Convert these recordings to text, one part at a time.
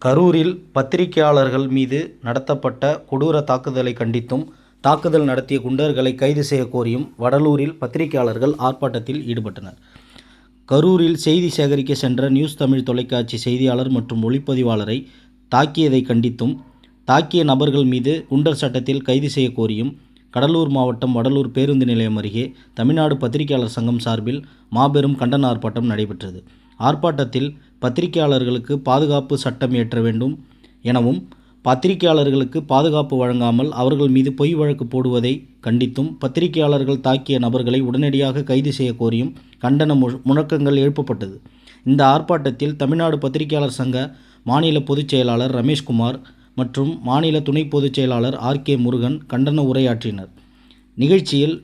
கரூரில் பத்திரிகையாளர்கள் மீது நடத்தப்பட்ட கொடூர தாக்குதலை கண்டித்தும், தாக்குதல் நடத்திய குண்டர்களை கைது செய்ய கோரியும் வடலூரில் பத்திரிகையாளர்கள் ஆர்ப்பாட்டத்தில் ஈடுபட்டனர். கரூரில் செய்தி சேகரிக்க சென்ற நியூஸ் தமிழ் தொலைக்காட்சி செய்தியாளர் மற்றும் ஒளிப்பதிவாளரை தாக்கியதை கண்டித்தும், தாக்கிய நபர்கள் மீது குண்டர் சட்டத்தில் கைது செய்ய கோரியும் கடலூர் மாவட்டம் வடலூர் பேருந்து நிலையம் அருகே தமிழ்நாடு பத்திரிகையாளர் சங்கம் சார்பில் மாபெரும் கண்டன ஆர்ப்பாட்டம் நடைபெற்றது. ஆர்ப்பாட்டத்தில் பத்திரிகையாளர்களுக்கு பாதுகாப்பு சட்டம் இயற்ற வேண்டும் எனவும், பத்திரிகையாளர்களுக்கு பாதுகாப்பு வழங்காமல் அவர்கள் மீது பொய் வழக்கு போடுவதை கண்டித்தும், பத்திரிகையாளர்கள் தாக்கிய நபர்களை உடனடியாக கைது செய்ய கோரியும் கண்டன முழக்கங்கள் எழுப்பப்பட்டது. இந்த ஆர்ப்பாட்டத்தில் தமிழ்நாடு பத்திரிகையாளர் சங்க மாநில பொதுச் செயலாளர் ரமேஷ்குமார் மற்றும் மாநில துணை பொதுச் செயலாளர் ஆர்.கே. முருகன் கண்டன உரையாற்றினர். நிகழ்ச்சியில்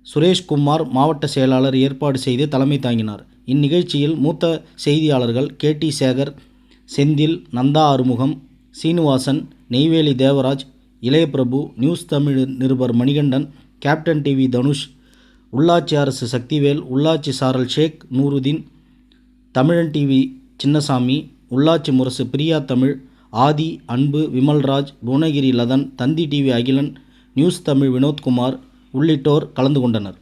சுரேஷ்குமார் மாவட்ட செயலாளர் ஏற்பாடு செய்து தலைமை தாங்கினார். இந்நிகழ்ச்சியில் மூத்த செய்தியாளர்கள் கே.டி. சேகர், செந்தில், நந்தா ஆறுமுகம், சீனிவாசன், நெய்வேலி தேவராஜ், இளையபிரபு, நியூஸ் தமிழ் நிருபர் மணிகண்டன், கேப்டன் டிவி தனுஷ், உள்ளாட்சி அரசு சக்திவேல், உள்ளாட்சி சாரல் ஷேக் நூருதீன், தமிழன் டிவி சின்னசாமி, உள்ளாட்சி முரசு பிரியா தமிழ், ஆதி, அன்பு, விமல்ராஜ், புவனகிரி லதன், தந்தி டிவி அகிலன், நியூஸ் தமிழ் வினோத்குமார் உள்ளிட்டோர் கலந்து கொண்டனர்.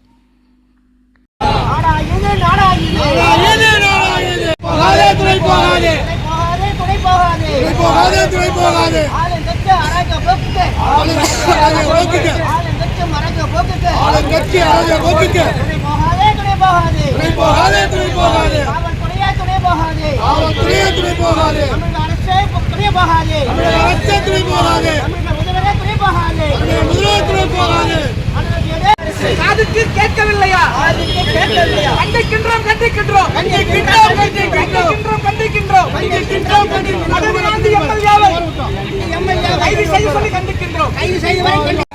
காதுக்கு கேட்கவில்லையா? கண்டிக்கின்றோம் கண்டிக்கின்றோம் கைது செய்ய சொல்லி கண்டிக்கின்றோம்.